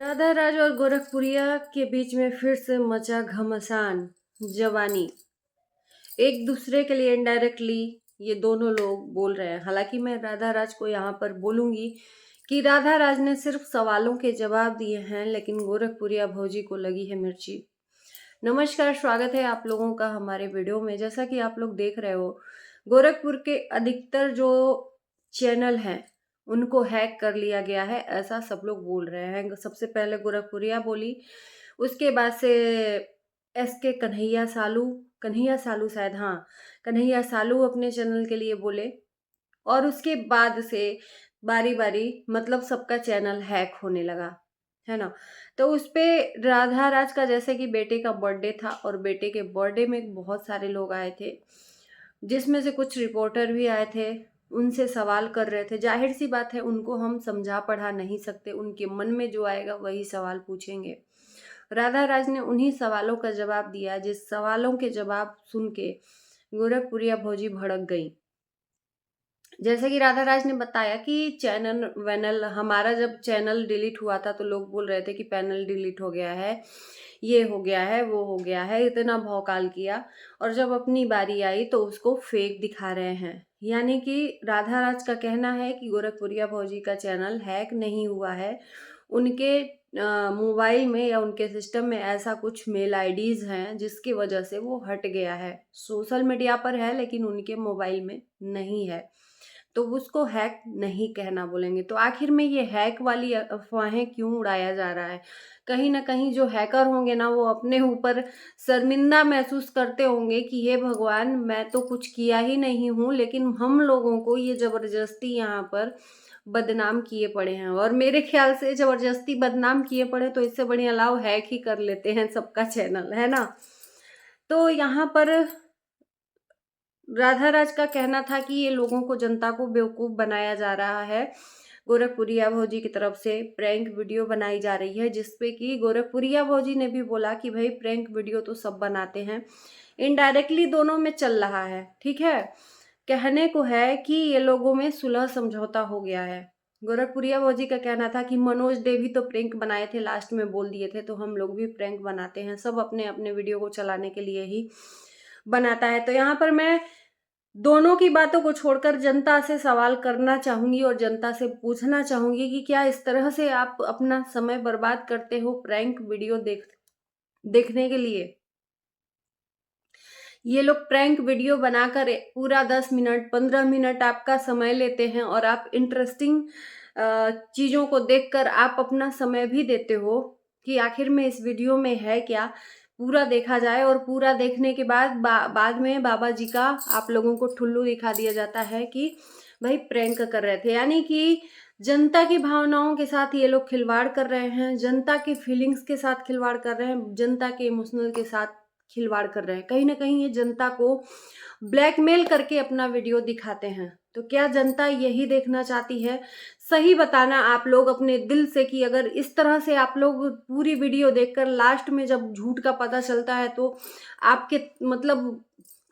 राधाराज और गोरखपुरिया के बीच में फिर से मचा घमासान। जवानी एक दूसरे के लिए इनडायरेक्टली ये दोनों लोग बोल रहे हैं। हालांकि मैं राधाराज को यहाँ पर बोलूंगी कि राधाराज ने सिर्फ सवालों के जवाब दिए हैं, लेकिन गोरखपुरिया भौजी को लगी है मिर्ची। नमस्कार, स्वागत है आप लोगों का हमारे वीडियो में। जैसा कि आप लोग देख रहे हो, गोरखपुर के अधिकतर जो चैनल हैं उनको हैक कर लिया गया है, ऐसा सब लोग बोल रहे हैं। सबसे पहले गोरखपुरिया बोली, उसके बाद से एसके कन्हैया सालू शायद, हाँ, कन्हैया सालू अपने चैनल के लिए बोले। और उसके बाद से बारी बारी मतलब सबका चैनल हैक होने लगा, है ना। तो उस पे राधा राज का जैसे कि बेटे का बर्थडे था और बेटे के बर्थडे में बहुत सारे लोग आए थे, जिसमें से कुछ रिपोर्टर भी आए थे, उनसे सवाल कर रहे थे। जाहिर सी बात है, उनको हम समझा पढ़ा नहीं सकते, उनके मन में जो आएगा वही सवाल पूछेंगे। राधा राज ने उन्हीं सवालों का जवाब दिया, जिस सवालों के जवाब सुन के गोरखपुरिया भौजी भड़क गई। जैसे कि राधा राज ने बताया कि चैनल वैनल, हमारा जब चैनल डिलीट हुआ था तो लोग बोल रहे थे कि पैनल डिलीट हो गया है, ये हो गया है, वो हो गया है, इतना भौकाल किया। और जब अपनी बारी आई तो उसको फेक दिखा रहे हैं। यानी कि राधा राज का कहना है कि गोरखपुरिया भौजी का चैनल हैक नहीं हुआ है, उनके मोबाइल में या उनके सिस्टम में ऐसा कुछ मेल आईडीज हैं जिसकी वजह से वो हट गया है। सोशल मीडिया पर है लेकिन उनके मोबाइल में नहीं है, तो उसको हैक नहीं कहना बोलेंगे। तो आखिर में ये हैक वाली अफवाहें क्यों उड़ाया जा रहा है? कहीं ना कहीं जो हैकर होंगे ना, वो अपने ऊपर शर्मिंदा महसूस करते होंगे कि हे भगवान, मैं तो कुछ किया ही नहीं हूँ, लेकिन हम लोगों को ये जबरदस्ती यहाँ पर बदनाम किए पड़े हैं। और मेरे ख्याल से जबरदस्ती बदनाम किए पड़े तो इससे बढ़िया लाओ हैक ही कर लेते हैं सबका चैनल, है ना। तो यहाँ पर राधा राज का कहना था कि ये लोगों को, जनता को बेवकूफ बनाया जा रहा है। गोरखपुरिया भौजी की तरफ से प्रैंक वीडियो बनाई जा रही है, जिसपे कि गोरखपुरिया भौजी ने भी बोला कि भाई प्रैंक वीडियो तो सब बनाते हैं, इनडायरेक्टली दोनों में चल रहा है, ठीक है। कहने को है कि ये लोगों में सुलह समझौता हो गया है। गोरखपुरिया भौजी का कहना था कि मनोज डे भी तो प्रैंक बनाए थे, लास्ट में बोल दिए थे, तो हम लोग भी प्रैंक बनाते हैं। सब अपने अपने वीडियो को चलाने के लिए ही बनाता है। तो यहाँ पर मैं दोनों की बातों को छोड़कर जनता से सवाल करना चाहूंगी और जनता से पूछना चाहूंगी कि क्या इस तरह से आप अपना समय बर्बाद करते हो प्रैंक वीडियो देखने के लिए? ये लोग प्रैंक वीडियो बनाकर पूरा 10 मिनट 15 मिनट आपका समय लेते हैं और आप इंटरेस्टिंग चीजों को देखकर आप अपना समय भी देते हो कि आखिर में इस वीडियो में है क्या, पूरा देखा जाए। और पूरा देखने के बाद बाद में बाबा जी का आप लोगों को ठुल्लू दिखा दिया जाता है कि भाई प्रैंक कर रहे थे। यानी कि जनता की भावनाओं के साथ ये लोग खिलवाड़ कर रहे हैं, जनता की फीलिंग्स के साथ खिलवाड़ कर रहे हैं, जनता के इमोशनल के साथ खिलवाड़ कर रहे हैं। कहीं ना कहीं ये जनता को ब्लैकमेल करके अपना वीडियो दिखाते हैं। तो क्या जनता यही देखना चाहती है? सही बताना आप लोग अपने दिल से कि अगर इस तरह से आप लोग पूरी वीडियो देखकर लास्ट में जब झूठ का पता चलता है तो आपके मतलब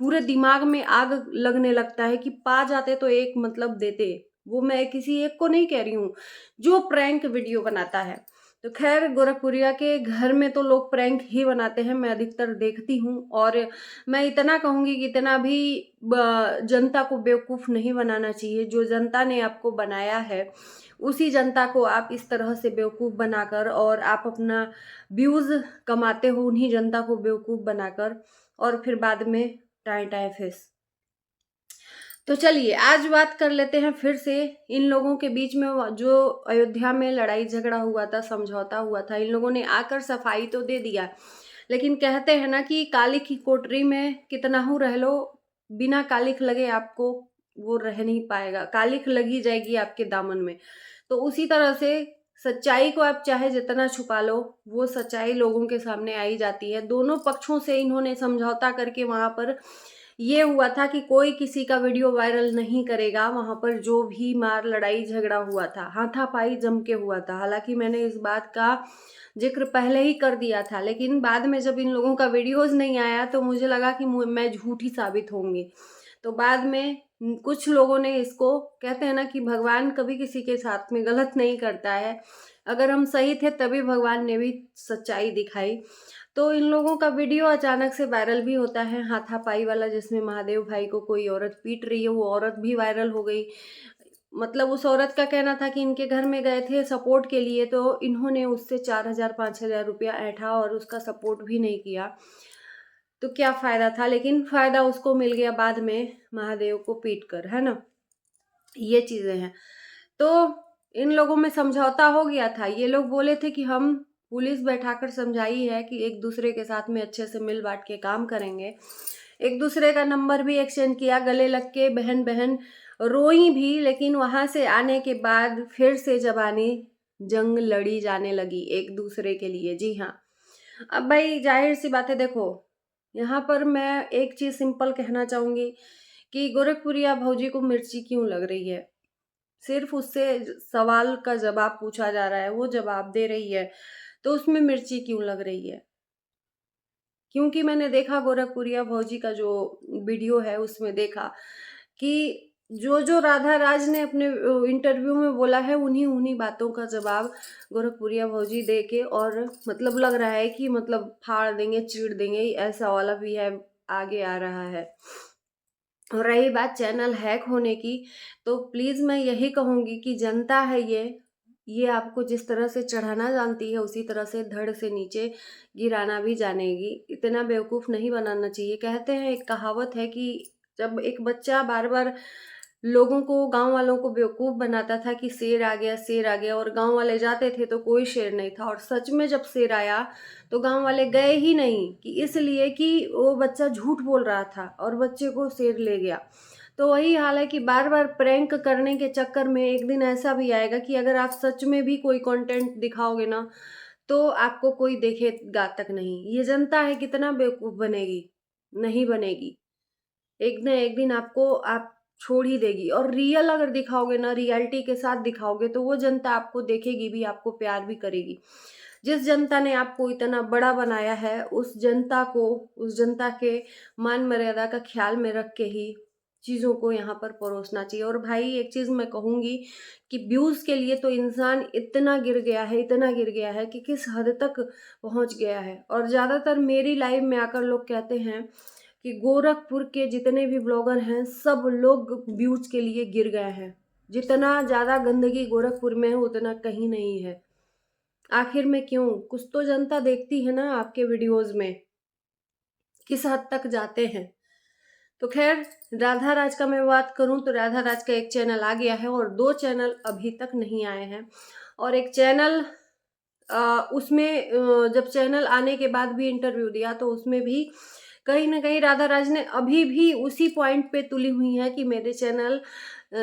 पूरे दिमाग में आग लगने लगता है कि पा जाते तो एक मतलब देते। वो मैं किसी एक को नहीं कह रही हूँ जो प्रैंक वीडियो बनाता है। तो खैर, गोरखपुरिया के घर में तो लोग प्रैंक ही बनाते हैं, मैं अधिकतर देखती हूँ। और मैं इतना कहूंगी कि इतना भी जनता को बेवकूफ नहीं बनाना चाहिए। जो जनता ने आपको बनाया है उसी जनता को आप इस तरह से बेवकूफ बनाकर और आप अपना व्यूज कमाते हो उन्हीं जनता को बेवकूफ बनाकर, और फिर बाद में टाए टाए फेस। तो चलिए आज बात कर लेते हैं फिर से इन लोगों के बीच में जो अयोध्या में लड़ाई झगड़ा हुआ था, समझौता हुआ था। इन लोगों ने आकर सफाई तो दे दिया, लेकिन कहते हैं ना कि कालिख की कोठरी में कितना हूँ रह लो, बिना कालिख लगे आपको वो रह नहीं पाएगा, कालिख लगी जाएगी आपके दामन में। तो उसी तरह से सच्चाई को आप चाहे जितना छुपा लो, वो सच्चाई लोगों के सामने आई जाती है। दोनों पक्षों से इन्होंने समझौता करके वहां पर ये हुआ था कि कोई किसी का वीडियो वायरल नहीं करेगा। वहां पर जो भी मार लड़ाई झगड़ा हुआ था, हाथापाई जम के हुआ था। हालांकि मैंने इस बात का जिक्र पहले ही कर दिया था, लेकिन बाद में जब इन लोगों का वीडियोज नहीं आया तो मुझे लगा कि मैं झूठी साबित होंगी। तो बाद में कुछ लोगों ने इसको, कहते हैं ना कि भगवान कभी किसी के साथ में गलत नहीं करता है, अगर हम सही थे तभी भगवान ने भी सच्चाई दिखाई। तो इन लोगों का वीडियो अचानक से वायरल भी होता है, हाथापाई वाला, जिसमें महादेव भाई को कोई औरत पीट रही है, वो औरत भी वायरल हो गई। मतलब उस औरत का कहना था कि इनके घर में गए थे सपोर्ट के लिए, तो इन्होंने उससे 4,000 5,000 रुपया ऐंठा और उसका सपोर्ट भी नहीं किया। तो क्या फायदा था, लेकिन फायदा उसको मिल गया बाद में महादेव को पीट कर, है ना। ये चीजें हैं। तो इन लोगों में समझौता हो गया था। ये लोग बोले थे कि हम पुलिस बैठाकर समझाई है कि एक दूसरे के साथ में अच्छे से मिल बांट के काम करेंगे। एक दूसरे का नंबर भी एक्सचेंज किया, गले लग के बहन बहन रोई भी, लेकिन वहां से आने के बाद फिर से जबानी जंग लड़ी जाने लगी एक दूसरे के लिए। जी हाँ। अब भाई जाहिर सी बात है, देखो यहाँ पर मैं एक चीज सिंपल कहना चाहूंगी कि गोरखपुरिया भौजी को मिर्ची क्यों लग रही है। सिर्फ उससे सवाल का जवाब पूछा जा रहा है, वो जवाब दे रही है, तो उसमें मिर्ची क्यों लग रही है। क्योंकि मैंने देखा गोरखपुरिया भौजी का जो वीडियो है उसमें देखा कि जो जो राधा राज ने अपने इंटरव्यू में बोला है उन्हीं उन्हीं बातों का जवाब गोरखपुरिया भौजी दे के, और मतलब लग रहा है कि मतलब फाड़ देंगे चीड़ देंगे, ऐसा वाला भी है, आगे आ रहा है। और रही बात चैनल हैक होने की, तो प्लीज मैं यही कहूंगी कि जनता है ये आपको जिस तरह से चढ़ाना जानती है उसी तरह से धड़ से नीचे गिराना भी जानेगी। इतना बेवकूफ नहीं बनाना चाहिए। कहते हैं, एक कहावत है कि जब एक बच्चा बार बार लोगों को, गांव वालों को बेवकूफ बनाता था कि शेर आ गया शेर आ गया, और गांव वाले जाते थे तो कोई शेर नहीं था, और सच में जब शेर आया तो गांव वाले गए ही नहीं, कि इसलिए कि वो बच्चा झूठ बोल रहा था और बच्चे को शेर ले गया। तो वही हाल है कि बार बार प्रैंक करने के चक्कर में एक दिन ऐसा भी आएगा कि अगर आप सच में भी कोई कंटेंट दिखाओगे ना, तो आपको कोई देखेगा तक नहीं। ये जनता है कितना बेवकूफ बनेगी, नहीं बनेगी। एक न एक दिन आपको आप छोड़ ही देगी। और रियल अगर दिखाओगे ना, रियलिटी के साथ दिखाओगे, तो वो जनता आपको देखेगी भी, आपको प्यार भी करेगी। जिस जनता ने आपको इतना बड़ा बनाया है, उस जनता को, उस जनता के मान मर्यादा का ख्याल में रख के ही चीजों को यहाँ पर परोसना चाहिए। और भाई एक चीज मैं कहूंगी कि व्यूज के लिए तो इंसान इतना गिर गया है, इतना गिर गया है कि किस हद तक पहुंच गया है। और ज्यादातर मेरी लाइव में आकर लोग कहते हैं कि गोरखपुर के जितने भी ब्लॉगर हैं सब लोग व्यूज के लिए गिर गए हैं। जितना ज्यादा गंदगी गोरखपुर में है उतना कहीं नहीं है। आखिर में क्यों? कुछ तो जनता देखती है ना आपके वीडियोज में, किस हद तक जाते हैं। तो खैर, राधा राज का मैं बात करूं तो राधा राज का एक चैनल आ गया है और 2 चैनल अभी तक नहीं आए हैं। और एक चैनल उसमें जब चैनल आने के बाद भी इंटरव्यू दिया तो उसमें भी कहीं ना कहीं राधा राज ने अभी भी उसी पॉइंट पे तुली हुई है कि मेरे चैनल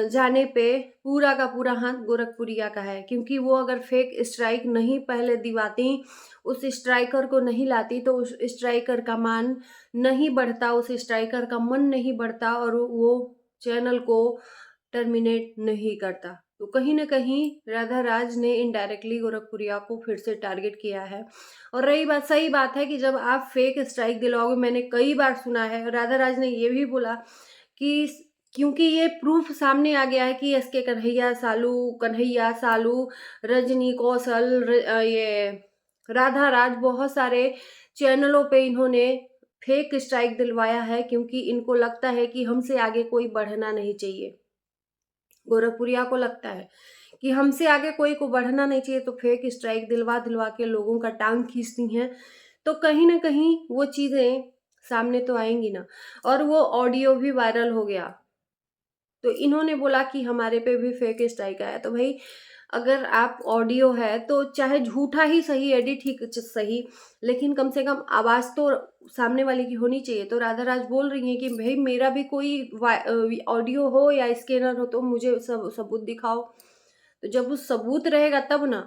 जाने पे पूरा का पूरा हाथ गोरखपुरिया का है। क्योंकि वो अगर फेक स्ट्राइक नहीं पहले दिवाती, उस स्ट्राइकर को नहीं लाती, तो उस स्ट्राइकर का मान नहीं बढ़ता, उस स्ट्राइकर का मन नहीं बढ़ता, और वो चैनल को टर्मिनेट नहीं करता। तो कहीं ना कहीं राधा राज ने इनडायरेक्टली गोरखपुरिया को फिर से टारगेट किया है। और रही बात, सही बात है कि जब आप फेक स्ट्राइक दिलाओगे, मैंने कई बार सुना है, राधा राज ने ये भी बोला कि क्योंकि ये प्रूफ सामने आ गया है कि एसके कन्हैया सालू, रजनी कौशल, ये राधा राज, बहुत सारे चैनलों पे इन्होंने फेक स्ट्राइक दिलवाया है, क्योंकि इनको लगता है कि हमसे आगे कोई बढ़ना नहीं चाहिए। गोरखपुरिया को लगता है कि हमसे आगे कोई को बढ़ना नहीं चाहिए, तो फेक स्ट्राइक दिलवा दिलवा के लोगों का टांग खींचती हैं। तो कहीं ना कहीं वो चीजें सामने तो आएंगी ना। और वो ऑडियो भी वायरल हो गया, तो इन्होंने बोला कि हमारे पे भी फेक स्ट्राइक आया। तो भाई अगर आप ऑडियो है तो चाहे झूठा ही सही, एडिट ही सही, लेकिन कम से कम आवाज तो सामने वाले की होनी चाहिए। तो राधा राज बोल रही है कि भाई मेरा भी कोई ऑडियो हो या स्कैनर हो तो मुझे सबूत दिखाओ। तो जब उस सबूत रहेगा तब ना,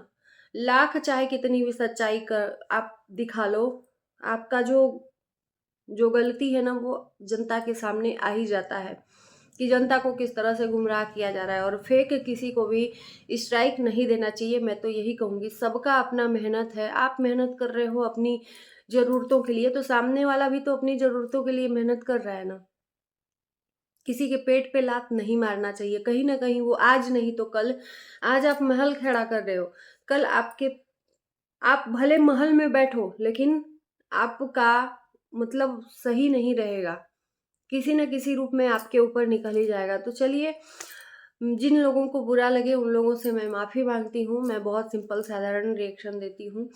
लाख चाहे कितनी भी सच्चाई कर आप दिखा लो, आपका जो जो गलती है ना वो जनता के सामने आ ही जाता है कि जनता को किस तरह से गुमराह किया जा रहा है। और फेक किसी को भी स्ट्राइक नहीं देना चाहिए। मैं तो यही कहूंगी, सबका अपना मेहनत है, आप मेहनत कर रहे हो अपनी जरूरतों के लिए, तो सामने वाला भी तो अपनी जरूरतों के लिए मेहनत कर रहा है ना। किसी के पेट पे लात नहीं मारना चाहिए। कहीं ना कहीं वो आज नहीं तो कल, आज आप महल खड़ा कर रहे हो, कल आप भले महल में बैठो, लेकिन आपका मतलब सही नहीं रहेगा, किसी न किसी रूप में आपके ऊपर निकल ही जाएगा। तो चलिए, जिन लोगों को बुरा लगे उन लोगों से मैं माफ़ी मांगती हूँ। मैं बहुत सिंपल साधारण रिएक्शन देती हूँ।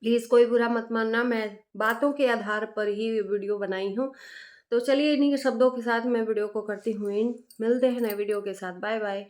प्लीज़ कोई बुरा मत मानना, मैं बातों के आधार पर ही ये वीडियो बनाई हूँ। तो चलिए, इन्हीं के शब्दों के साथ मैं वीडियो को करती हूँ एंड। मिलते हैं नए वीडियो के साथ। Bye bye.